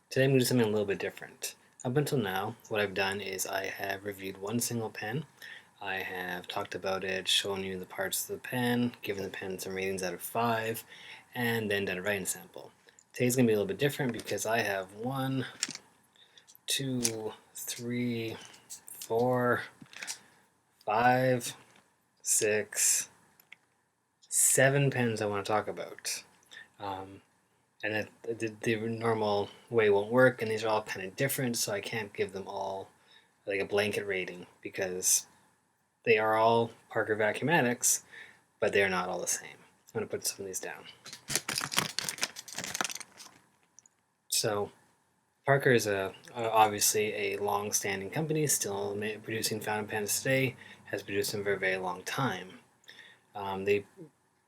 Today I'm going to do something a little bit different. Up until now, what I've done is I have reviewed one single pen. I have talked about it, shown you the parts of the pen, given the pen some ratings out of 5, and then done a writing sample. Today's going to be a little bit different because I have 1, 2, 3, 4, 5, 6, 7 pens I want to talk about. And the normal way won't work, and these are all kind of different, so I can't give them all like a blanket rating because they are all Parker Vacumatics, but they are not all the same. I'm going to put some of these down. So Parker is obviously a long-standing company, still producing fountain pens today, has produced them for a very long time. They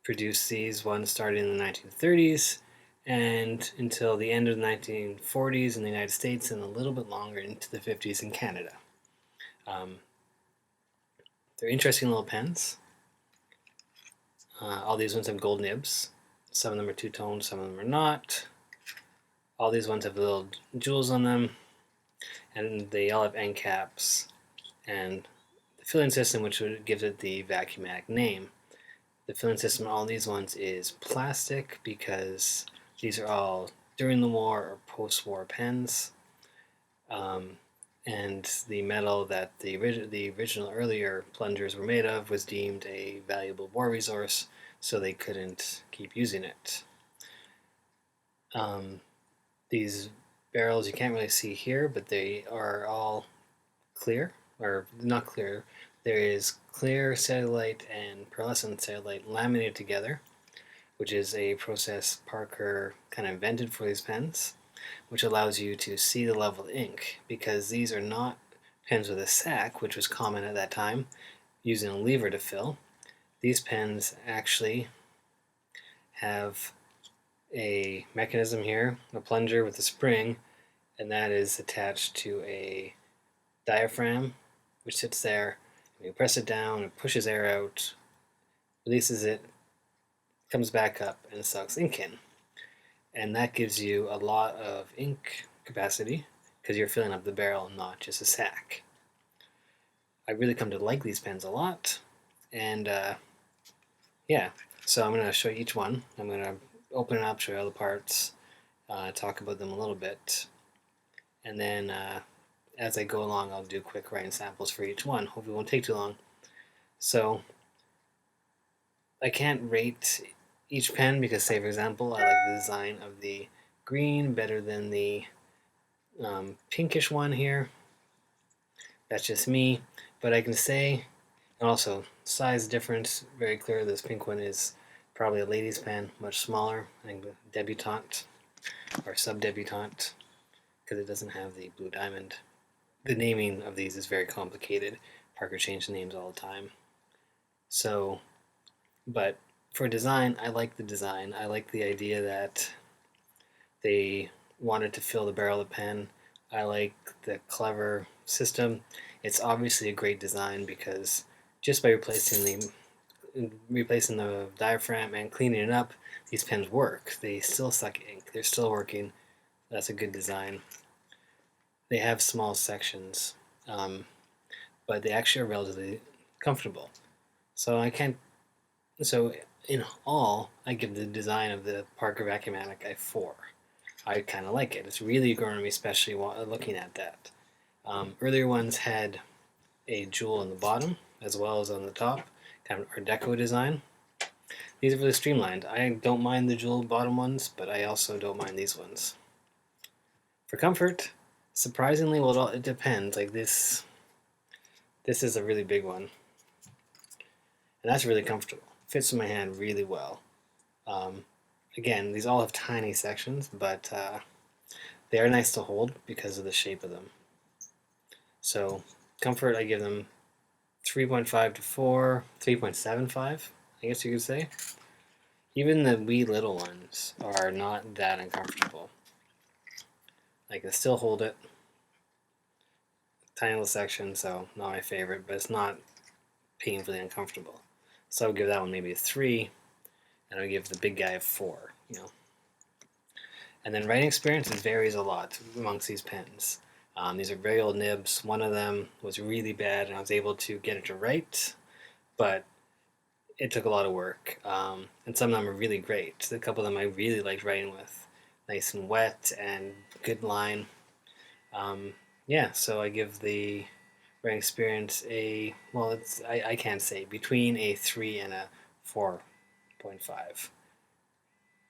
produced these ones starting in the 1930s and until the end of the 1940s in the United States and a little bit longer into the 50s in Canada. They're interesting little pens. All these ones have gold nibs. Some of them are two-toned, some of them are not. All these ones have little jewels on them, and they all have end caps. And the filling system, which gives it the Vacumatic name. The filling system on all these ones is plastic because these are all during the war or post-war pens. And the metal that the original earlier plungers were made of was deemed a valuable war resource, so they couldn't keep using it. These barrels you can't really see here, but they are all clear, or not clear. There is clear cellulite and pearlescent cellulite laminated together, which is a process Parker kind of invented for these pens, which allows you to see the level of ink, because these are not pens with a sac, which was common at that time, using a lever to fill. These pens actually have a mechanism here, a plunger with a spring, and that is attached to a diaphragm, which sits there. When you press it down, it pushes air out, releases it, comes back up, and sucks ink in. And that gives you a lot of ink capacity because you're filling up the barrel, not just a sac. I really come to like these pens a lot, and yeah, so I'm going to show you each one. I'm going to open it up, show you all the parts, talk about them a little bit, and then as I go along, I'll do quick writing samples for each one. Hopefully it won't take too long. So I can't rate each pen because, say for example, I like the design of the green better than the pinkish one here. That's just me, but I can say, and also size difference, very clear. This pink one is probably a lady's pen, much smaller. I think debutante or sub-debutante because it doesn't have the blue diamond. The naming of these is very complicated. Parker changed the names all the time. So, but for design, I like the design. I like the idea that they wanted to fill the barrel of the pen. I like the clever system. It's obviously a great design because just by replacing the diaphragm and cleaning it up, these pens work. They still suck ink. They're still working. That's a good design. They have small sections, but they actually are relatively comfortable. So I can't. So in all, I give the design of the Parker Vacumatic a 4. I kind of like it. It's really grown on me, especially while looking at that. Earlier ones had a jewel on the bottom as well as on the top, kind of Art Deco design. These are really streamlined. I don't mind the jewel bottom ones, but I also don't mind these ones. For comfort, surprisingly, well, it depends. Like this is a really big one, and that's really comfortable. Fits in my hand really well. Again, these all have tiny sections, but they are nice to hold because of the shape of them. So comfort, I give them 3.5 to 4, 3.75, I guess you could say. Even the wee little ones are not that uncomfortable. I can still hold it. Tiny little section, so not my favorite, but it's not painfully uncomfortable. So I would give that one maybe a 3, and I would give the big guy a 4, And then writing experience varies a lot amongst these pens. These are very old nibs. One of them was really bad, and I was able to get it to write, but it took a lot of work. And some of them are really great. A couple of them I really liked writing with, nice and wet and good line. Yeah, so I give the writing experience a, well, I can't say, between a 3 and a 4.5.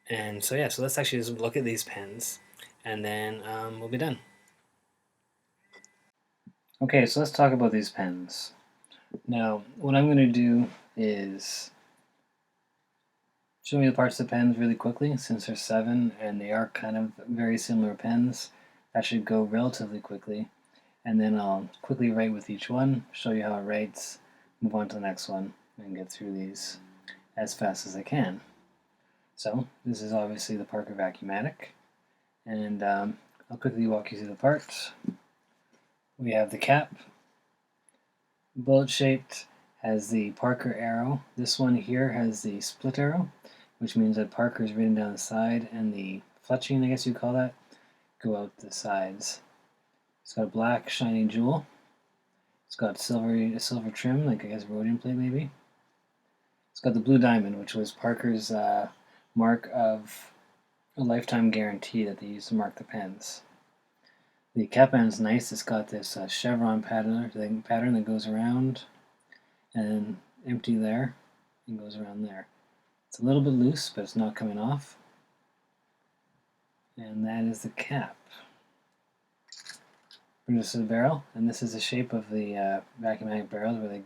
And so yeah, so let's actually just look at these pens, and then we'll be done. Okay, so let's talk about these pens. Now, what I'm going to do is show you the parts of the pens really quickly, since there's 7 and they are kind of very similar pens. That should go relatively quickly, and then I'll quickly write with each one, show you how it writes, move on to the next one, and get through these as fast as I can. So this is obviously the Parker Vacumatic, and I'll quickly walk you through the parts. We have the cap, bullet-shaped, has the Parker arrow. This one here has the split arrow, which means that Parker is written down the side, and the fletching, I guess you'd call that, go out the sides. It's got a black shiny jewel. It's got a silver trim, like I guess rhodium plate maybe. It's got the blue diamond, which was Parker's mark of a lifetime guarantee that they used to mark the pens. The cap end's nice. It's got this chevron pattern that goes around and empty there and goes around there. It's a little bit loose, but it's not coming off. And that is the cap. Brings us to the barrel, and this is the shape of the Vacumatic barrels, where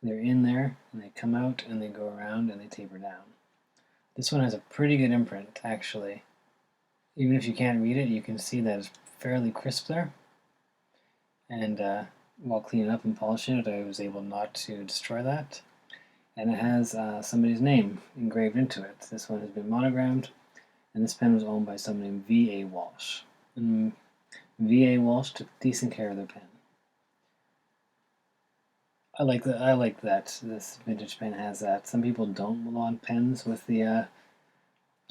they're in there and they come out and they go around and they taper down. This one has a pretty good imprint, actually. Even if you can't read it, you can see that it's fairly crisp there. And while cleaning up and polishing it, I was able not to destroy that. And it has somebody's name engraved into it. This one has been monogrammed, and this pen was owned by someone named V.A. Walsh. And V.A. Walsh took decent care of their pen. I like that this vintage pen has that. Some people don't want pens with the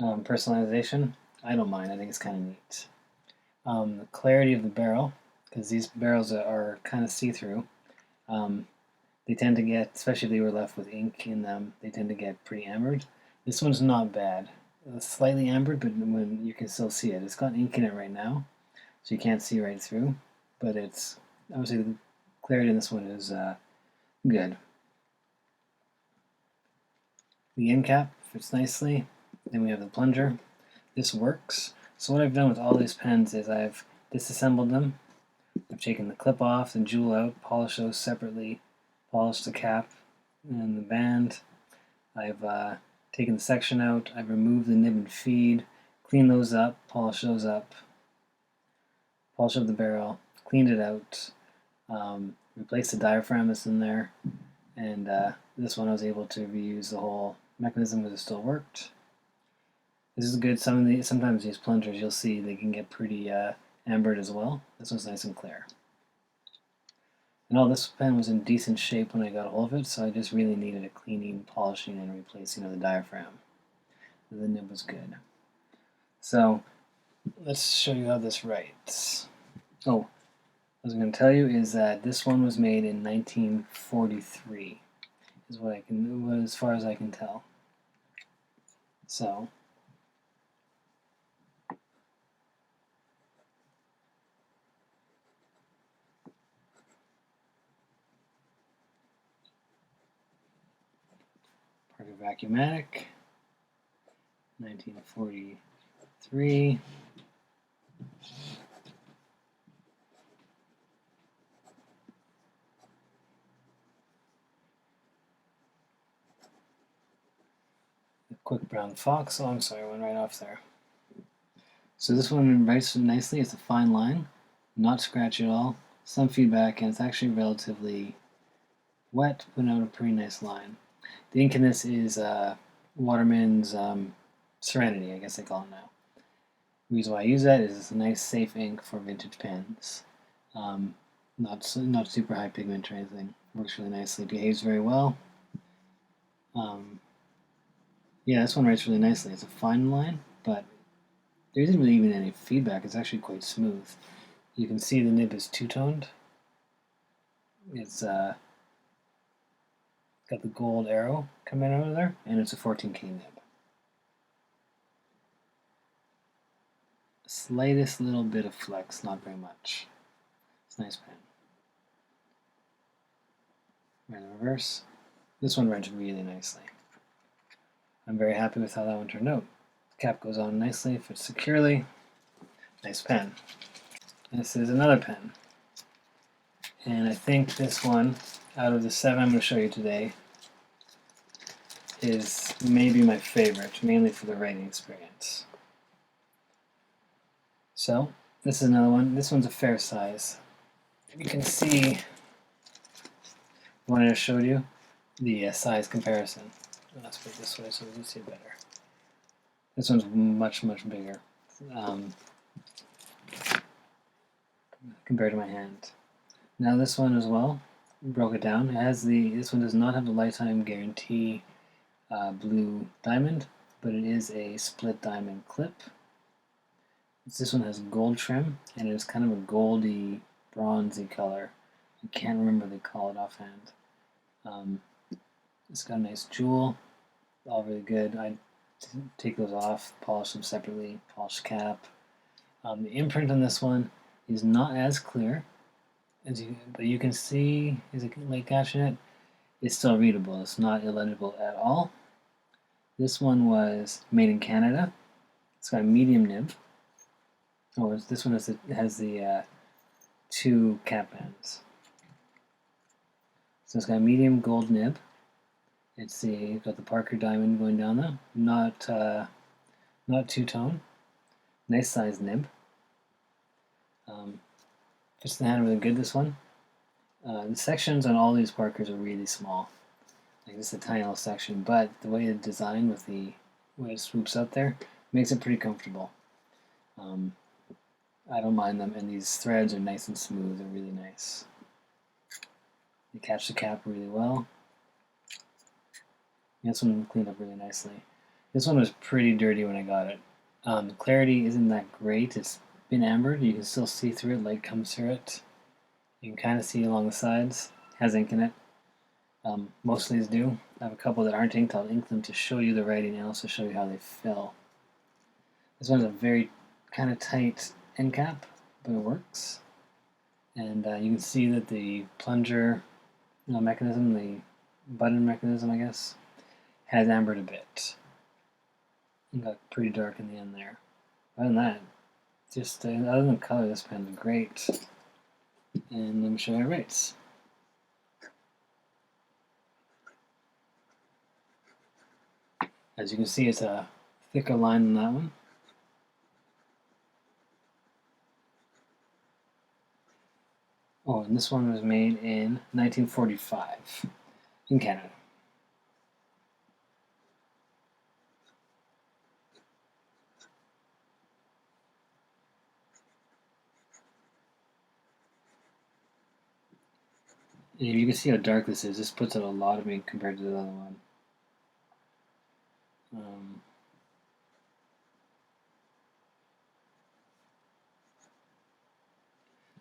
personalization. I don't mind. I think it's kind of neat. The clarity of the barrel, because these barrels are kind of see-through. They tend to get, especially if they were left with ink in them, they tend to get pretty ambered. This one's not bad. Slightly ambered, but when you can still see it. It's got ink in it right now, so you can't see right through. But it's obviously the clarity in this one is good. The end cap fits nicely. Then we have the plunger. This works. So what I've done with all these pens is I've disassembled them. I've taken the clip off, the jewel out, polished those separately, polished the cap and the band. I've taken the section out. I've removed the nib and feed, cleaned those up, polished those up, polished up the barrel, cleaned it out, replaced the diaphragm that's in there, and this one I was able to reuse the whole mechanism because it still worked. This is good. Sometimes these plungers, you'll see they can get pretty ambered as well. This one's nice and clear. And all this pen was in decent shape when I got a hold of it, so I just really needed a cleaning, polishing, and replacing of the diaphragm. The nib was good. So let's show you how this writes. Oh, what I was going to tell you is that this one was made in 1943, is what as far as I can tell. So Parker Vacumatic, 1943. The Quick Brown Fox. Oh, I'm sorry, I went right off there. So this one writes nicely. It's a fine line, not scratchy at all. Some feedback, and it's actually relatively wet, putting out a pretty nice line. The ink in this is Waterman's Serenity, I guess they call it now. The reason why I use that is it's a nice, safe ink for vintage pens. Not super high pigment or anything. Works really nicely. Behaves very well. Yeah, this one writes really nicely. It's a fine line, but there isn't really even any feedback. It's actually quite smooth. You can see the nib is two-toned. It's got the gold arrow coming out of there, and it's a 14K nib. Slightest little bit of flex, not very much. It's a nice pen. Right in reverse. This one runs really nicely. I'm very happy with how that one turned out. The cap goes on nicely, fits securely. Nice pen. This is another pen. And I think this one, out of the 7 I'm going to show you today, is maybe my favorite, mainly for the writing experience. So, this is another one. This one's a fair size. You can see, when I showed you, the size comparison. Let's put it this way so we can see it better. This one's much, much bigger compared to my hand. Now this one as well, broke it down. It has this one does not have the lifetime guarantee blue diamond, but it is a split diamond clip. This one has gold trim, and it's kind of a goldy, bronzy color. I can't remember what they call it offhand. It's got a nice jewel, all really good. I take those off, polish them separately, polish cap. The imprint on this one is not as clear, but you can see, is it light catching it? It's still readable. It's not illegible at all. This one was made in Canada. It's got a medium nib. Oh, this one has the 2 cap bands. So it's got a medium gold nib. It's got the Parker diamond going down there. Not two-tone. Nice size nib. Fits the hand really good, this one. The sections on all these Parkers are really small. Like this is a tiny little section, but the way it's designed with the way it swoops out there makes it pretty comfortable. I don't mind them, and these threads are nice and smooth. They're really nice. They catch the cap really well. This one cleaned up really nicely. This one was pretty dirty when I got it. The clarity isn't that great. It's been ambered. You can still see through it. Light comes through it. You can kind of see along the sides. It has ink in it. Most of these do. I have a couple that aren't inked. I'll ink them to show you the writing and also show you how they fill. This one's a very kind of tight end cap, but it works. And you can see that the plunger mechanism, the button mechanism, I guess, has ambered a bit. It got pretty dark in the end there. Other than that, just other than color, this pen is great. And let me show you how it writes. As you can see, it's a thicker line than that one. Oh, and this one was made in 1945 in Canada. And you can see how dark this is. This puts out a lot of ink compared to the other one.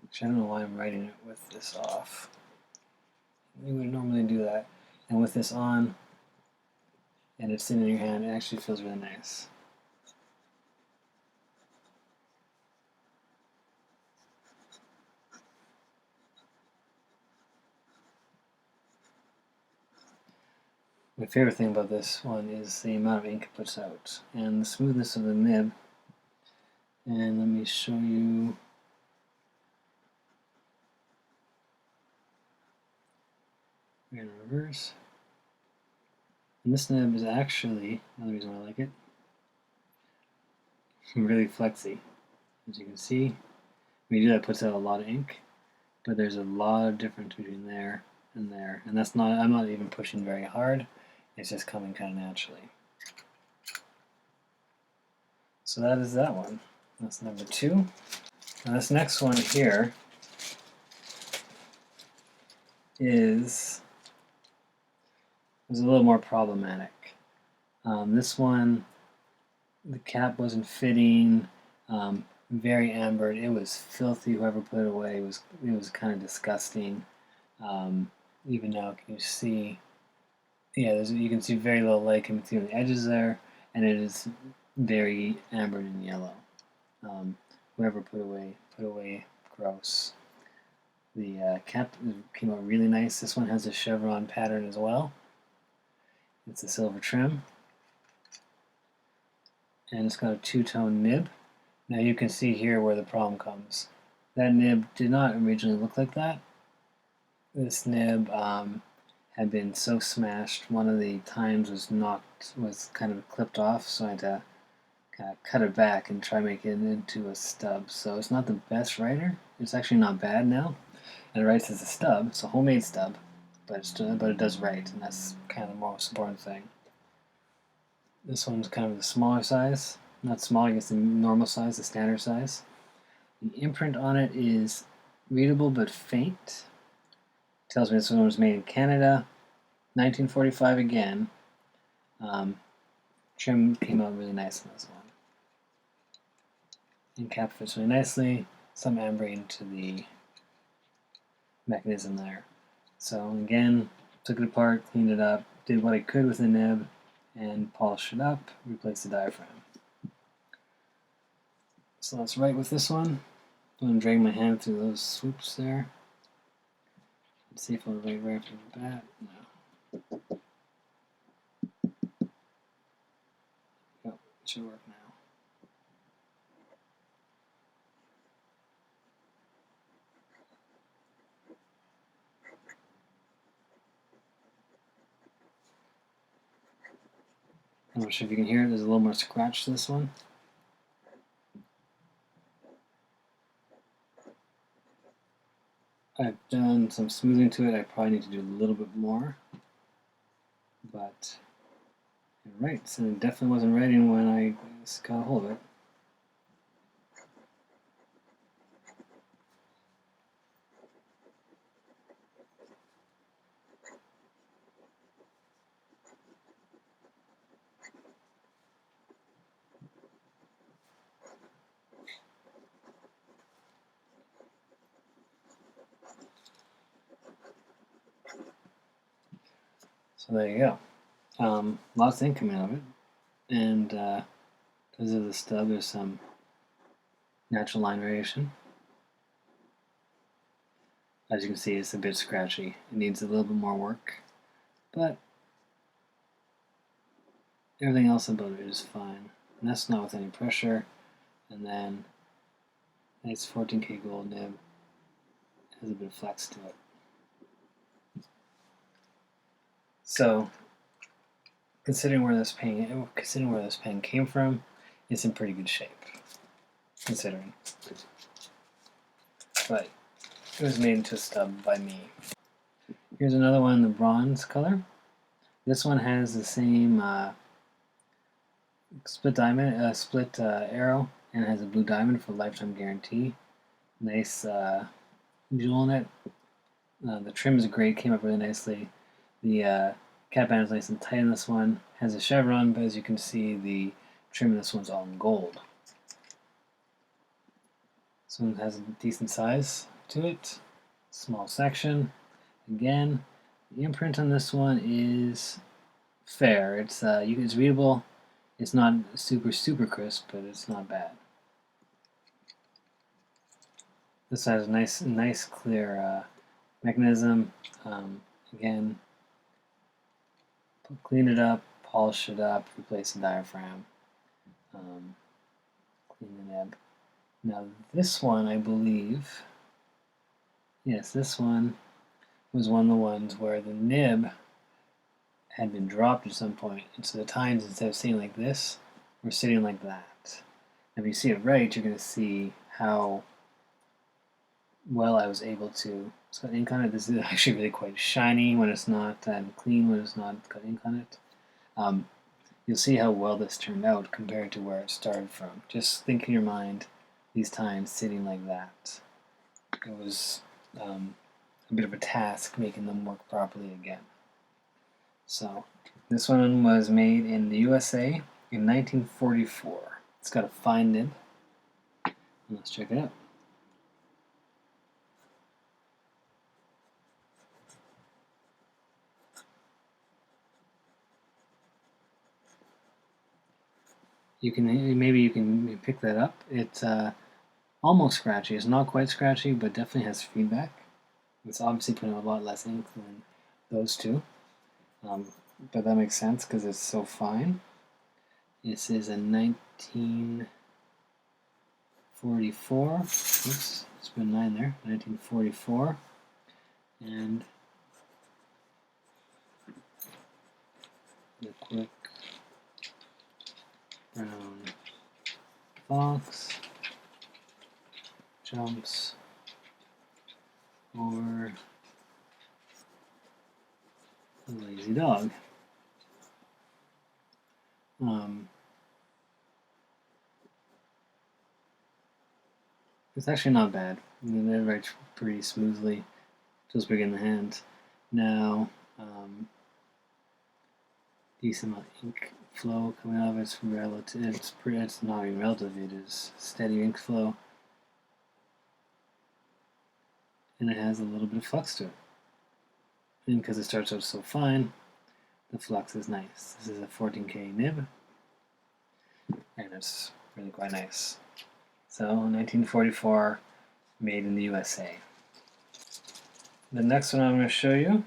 Actually, I don't know why I'm writing it with this off. You would normally do that. And with this on, and it's sitting in your hand, it actually feels really nice. My favorite thing about this one is the amount of ink it puts out and the smoothness of the nib. And let me show you. In reverse. And this nib is actually, another reason why I like it, really flexy. As you can see, when you do that, it puts out a lot of ink, but there's a lot of difference between there and there. And that's not, I'm not even pushing very hard, it's just coming kind of naturally. So that is that one. That's number 2. Now this next one here is a little more problematic. This one, the cap wasn't fitting, Very ambered. It was filthy. Whoever put it away it was kind of disgusting. Even now, can you see? Yeah, you can see very little light coming through on the edges there, and it is very ambered and yellow. Whoever put away gross. The cap came out really nice. This one has a chevron pattern as well. It's a silver trim, and it's got a two-tone nib. Now you can see here where the problem comes. That nib did not originally look like that. This nib had been so smashed. One of the tines was kind of clipped off, so I had to kind of cut it back and try to make it into a stub. So it's not the best writer. It's actually not bad now, and it writes as a stub. It's a homemade stub, but it does write, and that's kind of the most important thing. This one's kind of the smaller size. Not small, I guess the normal size, the standard size. The imprint on it is readable but faint. Tells me this one was made in Canada, 1945 again. Trim came out really nice on this one. And cap fits really nicely. Some ambering to the mechanism there. So again, took it apart, cleaned it up, did what I could with the nib, and polished it up, replaced the diaphragm. So let's write with this one. I'm going to drag my hand through those swoops there. Let's see if I'll write right off the bat. No. Yep, it should work now. I'm not sure if you can hear it, there's a little more scratch to this one. I've done some smoothing to it. I probably need to do a little bit more. But you're right, so it definitely wasn't writing when I got a hold of it. So there you go. Lots of ink coming out of it, and because of the stub, there's some natural line variation. As you can see, it's a bit scratchy. It needs a little bit more work, but everything else about it is fine. And that's not with any pressure. And then nice 14K gold nib has a bit of flex to it. So considering where this pen came from, it's in pretty good shape. Considering, but it was made into a stub by me. Here's another one in the bronze color. This one has the same split diamond, split arrow, and has a blue diamond for lifetime guarantee. Nice jewel in it. The trim is great, came up really nicely. The cap band is nice and tight on this one. Has a chevron, but as you can see, the trim in this one's all in gold. This one has a decent size to it. Small section. Again, the imprint on this one is fair. It's readable. It's not super crisp, but it's not bad. This has a nice clear mechanism. Again, clean it up, polish it up, replace the diaphragm, clean the nib. Now this one, I believe, yes, this one was one of the ones where the nib had been dropped at some point, and so the tines, instead of sitting like this, were sitting like that. And if you see it right, you're going to see how well I was able to. It's got ink on it. This is actually really quite shiny when it's not, and clean when it's not got ink on it. You'll see how well this turned out compared to where it started from. Just think in your mind these tines sitting like that. It was a bit of a task making them work properly again. So this one was made in the USA in 1944. It's got a fine nib. Let's check it out. Maybe you can pick that up. It's almost scratchy. It's not quite scratchy, but definitely has feedback. It's obviously putting a lot less ink than those two, but that makes sense because it's so fine. This is a 1944. Oops, it's been 9 there. 1944, and the quick brown fox jumps over the lazy dog. It's actually not bad. They write pretty smoothly, just big in the hand. Now, decent amount of ink flow coming out of it. It's relative. It's not even relative. It is steady ink flow, and it has a little bit of flux to it. And because it starts out so fine, the flux is nice. This is a 14K nib, and it's really quite nice. So 1944, made in the USA. The next one I'm going to show you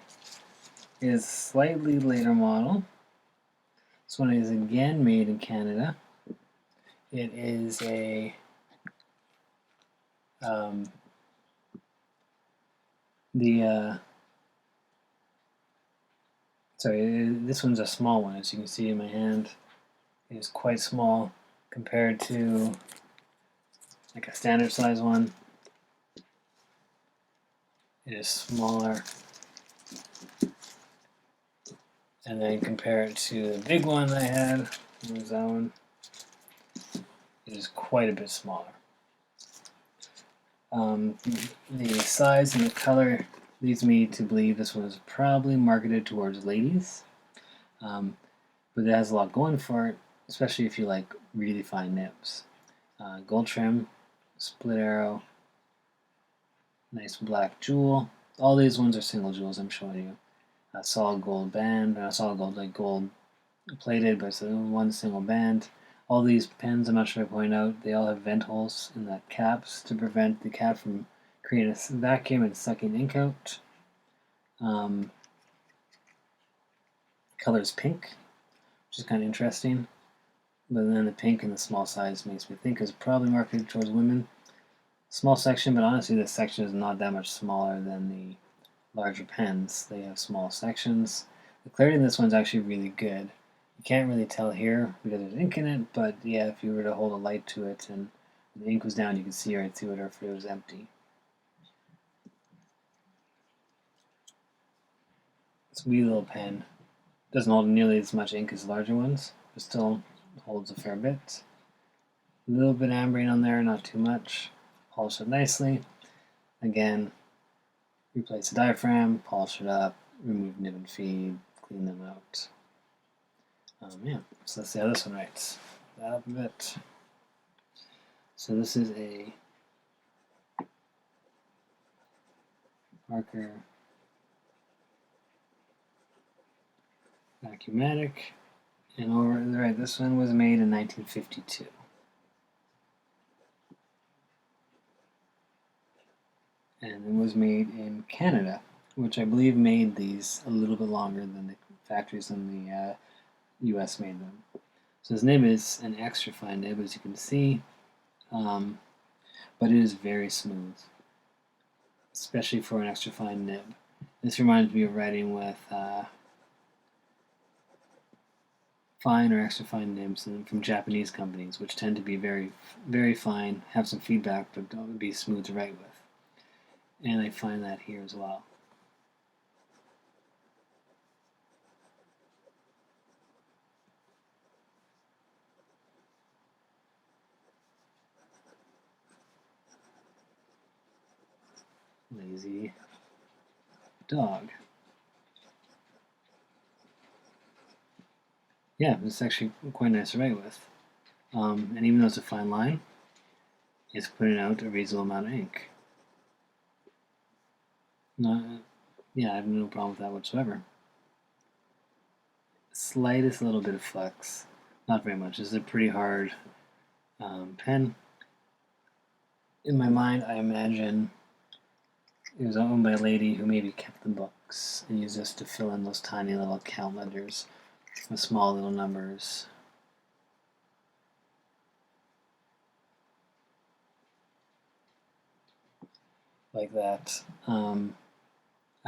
is a slightly later model. This one is again made in Canada. It is a this one's a small one, as you can see in my hand. It is quite small compared to like a standard size one. It is smaller. And then compare it to the big one I had. Where's that one? It is quite a bit smaller. The size and the color leads me to believe this one is probably marketed towards ladies. But it has a lot going for it, especially if you like really fine nibs. Gold trim, split arrow, nice black jewel. All these ones are single jewels I'm showing you. A solid gold band, solid gold, like gold plated, but it's one single band. All these pens, I'm not sure if I point out, they all have vent holes in the caps to prevent the cap from creating a vacuum and sucking ink out. Color is pink, which is kind of interesting. But then the pink and the small size makes me think it's probably marketed towards women. Small section, but honestly this section is not that much smaller than the larger pens. They have small sections. The clarity in this one's actually really good. You can't really tell here because there's ink in it, but yeah, if you were to hold a light to it and the ink was down, you could see right through it, or if it was empty. It's a wee little pen. Doesn't hold nearly as much ink as larger ones, but still holds a fair bit. A little bit of amberine on there, not too much. Polish it nicely. Again, replace the diaphragm, polish it up, remove nib and feed, clean them out. Yeah, so let's see how this one writes. That up a bit. So this is a Parker Vacumatic, and this one was made in 1952. And it was made in Canada, which I believe made these a little bit longer than the factories in the US made them. So this nib is an extra fine nib, as you can see, but it is very smooth, especially for an extra fine nib. This reminds me of writing with fine or extra fine nibs from Japanese companies, which tend to be very, very fine, have some feedback, but don't be smooth to write with. And I find that here as well. Lazy dog. Yeah, it's actually quite nice to write with. And even though it's a fine line, it's putting out a reasonable amount of ink. Yeah, I have no problem with that whatsoever. Slightest little bit of flex, not very much. This is a pretty hard pen. In my mind, I imagine it was owned by a lady who maybe kept the books and used this to fill in those tiny little account ledgers with small little numbers. Like that. I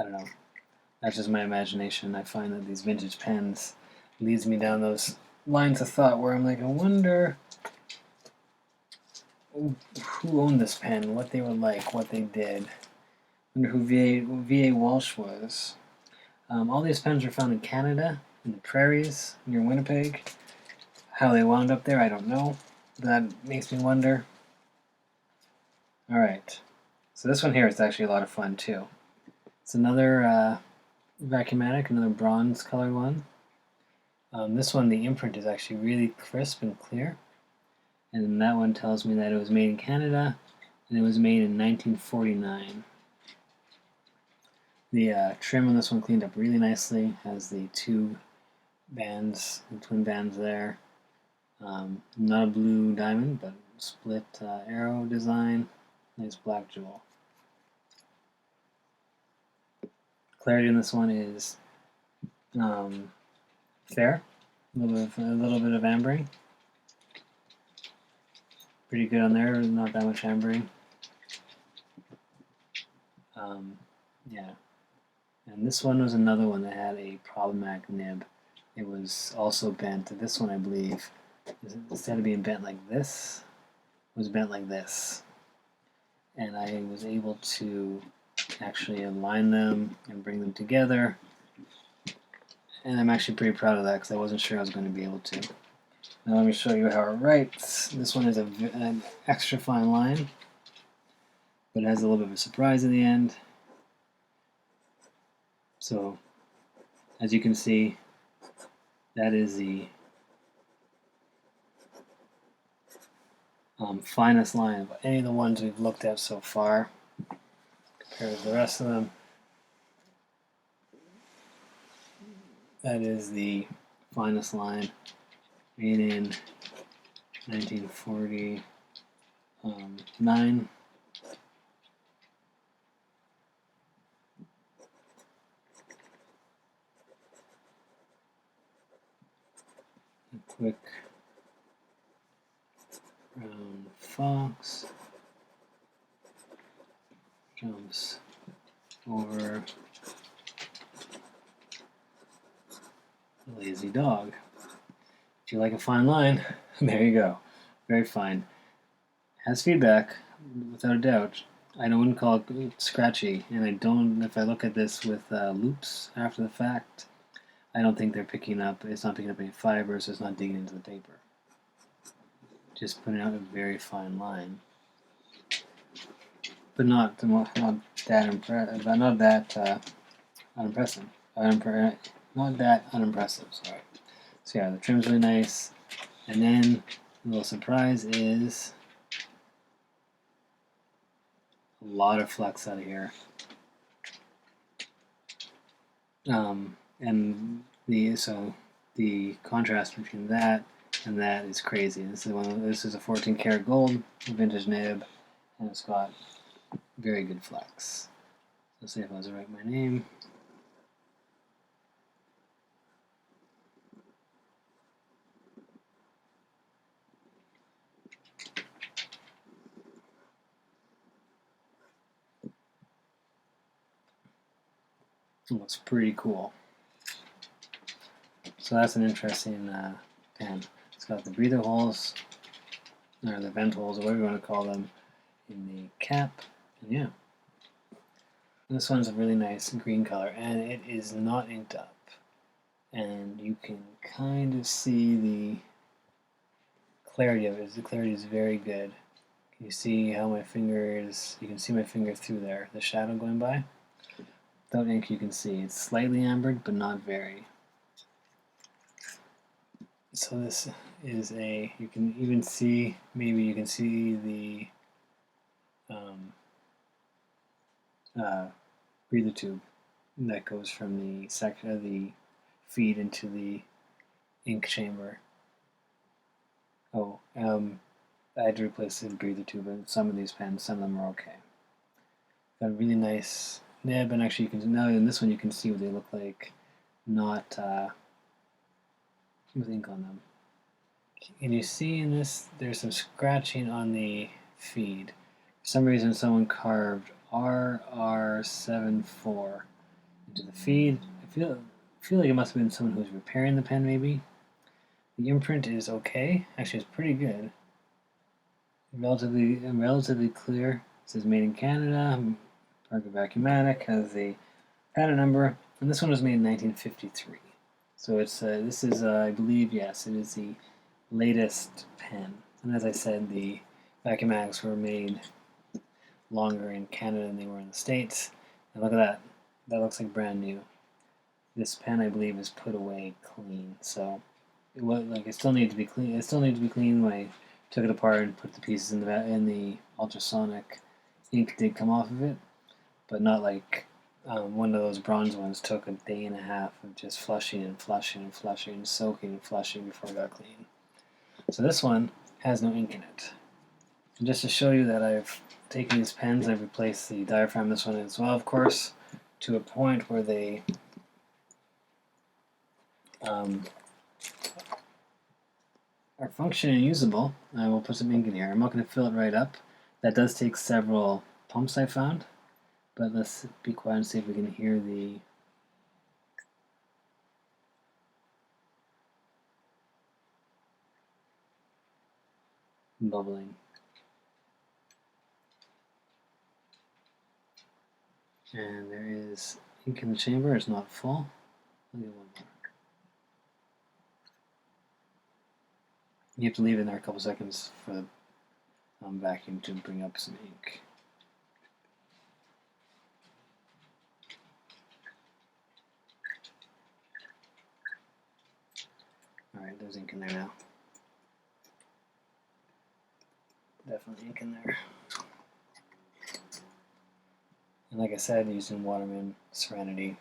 don't know. That's just my imagination. I find that these vintage pens leads me down those lines of thought where I'm like, I wonder who owned this pen, what they were like, what they did. I wonder who V.A. Walsh was. All these pens were found in Canada, in the prairies, near Winnipeg. How they wound up there, I don't know. That makes me wonder. Alright, so this one here is actually a lot of fun too. It's another Vacumatic, another bronze colored one. This one, the imprint is actually really crisp and clear. And then that one tells me that it was made in Canada and it was made in 1949. The trim on this one cleaned up really nicely. Has the two bands, the twin bands there. Not a blue diamond, but split arrow design. Nice black jewel. Clarity in this one is fair. A little bit of ambering. Pretty good on there. Not that much ambering. Yeah. And this one was another one that had a problematic nib. It was also bent. This one, I believe, instead of being bent like this, was bent like this. And I was able to actually align them and bring them together. And I'm actually pretty proud of that because I wasn't sure I was going to be able to. Now let me show you how it writes. This one is an extra fine line, but it has a little bit of a surprise at the end. So, as you can see, that is the finest line of any of the ones we've looked at so far, compared to the rest of them. That is the finest line, made in 1949. A quick brown fox jumps over a lazy dog. If you like a fine line, there you go. Very fine. Has feedback, without a doubt. I wouldn't call it scratchy, and I don't. If I look at this with loops after the fact, I don't think they're picking up. It's not picking up any fibers. So it's not digging into the paper. Just putting out a very fine line, but not that unimpressive. Not that unimpressive. Sorry. So yeah, the trim's really nice, and then the little surprise is a lot of flex out of here. And the contrast between that and that is crazy. This is a 14 karat gold vintage nib, and it's got very good flex. Let's see if I was write my name. It looks pretty cool. So that's an interesting pen. It's got the breather holes, or the vent holes, or whatever you want to call them, in the cap, and yeah. This one's a really nice green color, and it is not inked up. And you can kind of see the clarity of it. The clarity is very good. Can you see how my finger is? You can see my finger through there, the shadow going by. Without ink, you can see it's slightly ambered, but not very. So this is you can even see, maybe you can see the breather tube that goes from the section of the feed into the ink chamber. I had to replace the breather tube in some of these pens. Some of them are okay. Got a really nice nib, and actually you can now in this one you can see what they look like, not with ink on them. And you see in this there's some scratching on the feed. For some reason someone carved RR74 into the feed. I feel like it must have been someone who was repairing the pen maybe. The imprint is okay. Actually, it's pretty good. Relatively clear. It says made in Canada. Parker Vacumatics has the patent number, and this one was made in 1953. So it's this is I believe, yes, it is the latest pen. And as I said, the Vacumatics were made longer in Canada than they were in the States. And look at that. That looks like brand new. This pen, I believe, is put away clean. So it still needs to be clean. It still needs to be clean when I took it apart and put the pieces in the ultrasonic. Ink did come off of it, but not like one of those bronze ones took a day and a half of just flushing and flushing and flushing and soaking and flushing before it got clean. So this one has no ink in it. And just to show you that I've taken these pens, I've replaced the diaphragm this one as well, of course, to a point where they are functioning and usable. I will put some ink in here. I'm not going to fill it right up. That does take several pumps I found, but let's be quiet and see if we can hear the bubbling. And there is ink in the chamber. It's not full. I'll get one more. You have to leave it in there a couple seconds for the vacuum to bring up some ink. Alright, there's ink in there now. Definitely ink in there. And like I said, using Waterman Serenity.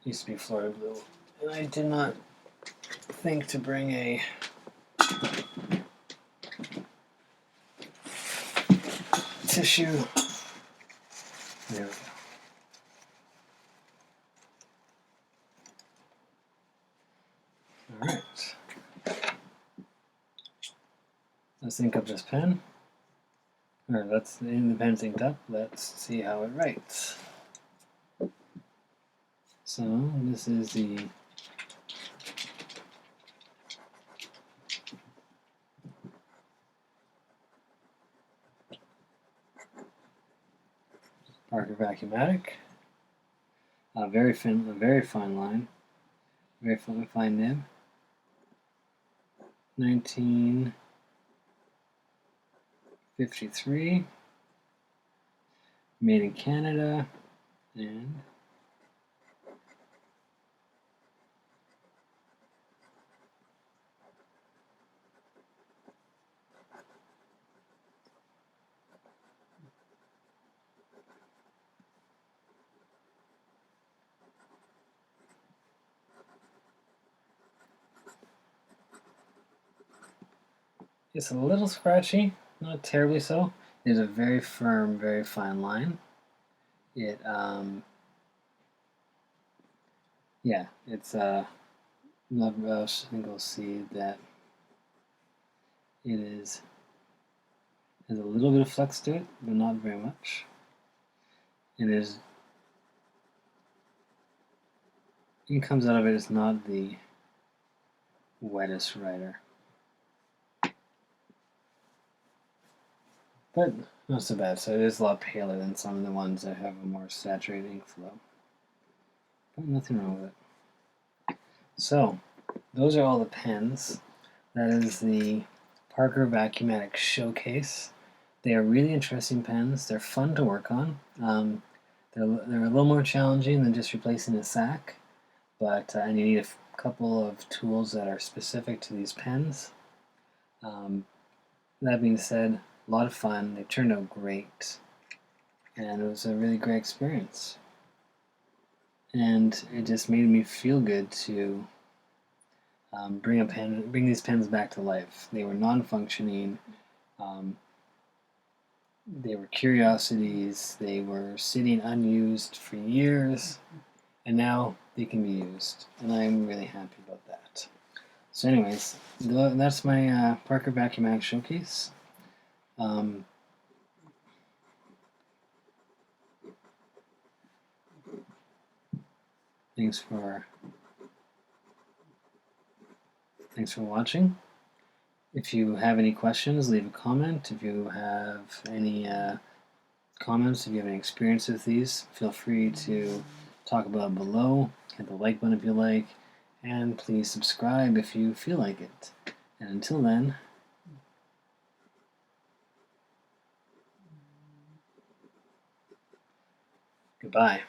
Used to be Florida Blue. And I did not think to bring a tissue. There we go. Alright. Let's ink up this pen. Or the pen's inked up. Let's see how it writes. So this is the Parker Vacumatic. Very fine line. Very fine nib. 1953. Made in Canada. And it's a little scratchy, not terribly so. It is a very firm, very fine line. It, yeah, it's, not else. I think we'll see that it has a little bit of flex to it, but not very much. It is, ink comes out of it, it's not the wettest writer. But not so bad, so it is a lot paler than some of the ones that have a more saturated ink flow. But nothing wrong with it. So, those are all the pens. That is the Parker Vacumatics Showcase. They are really interesting pens. They're fun to work on. They're a little more challenging than just replacing a sack, but and you need a couple of tools that are specific to these pens. That being said, a lot of fun. They turned out great, and it was a really great experience. And it just made me feel good to bring these pens back to life. They were non-functioning. They were curiosities. They were sitting unused for years, and now they can be used, and I'm really happy about that. So anyways, that's my Parker Vacumatics showcase. Thanks for watching. If you have any questions, leave a comment. If you have any comments, if you have any experience with these, feel free to talk about it below. Hit the like button if you like, and please subscribe if you feel like it. And until then, goodbye.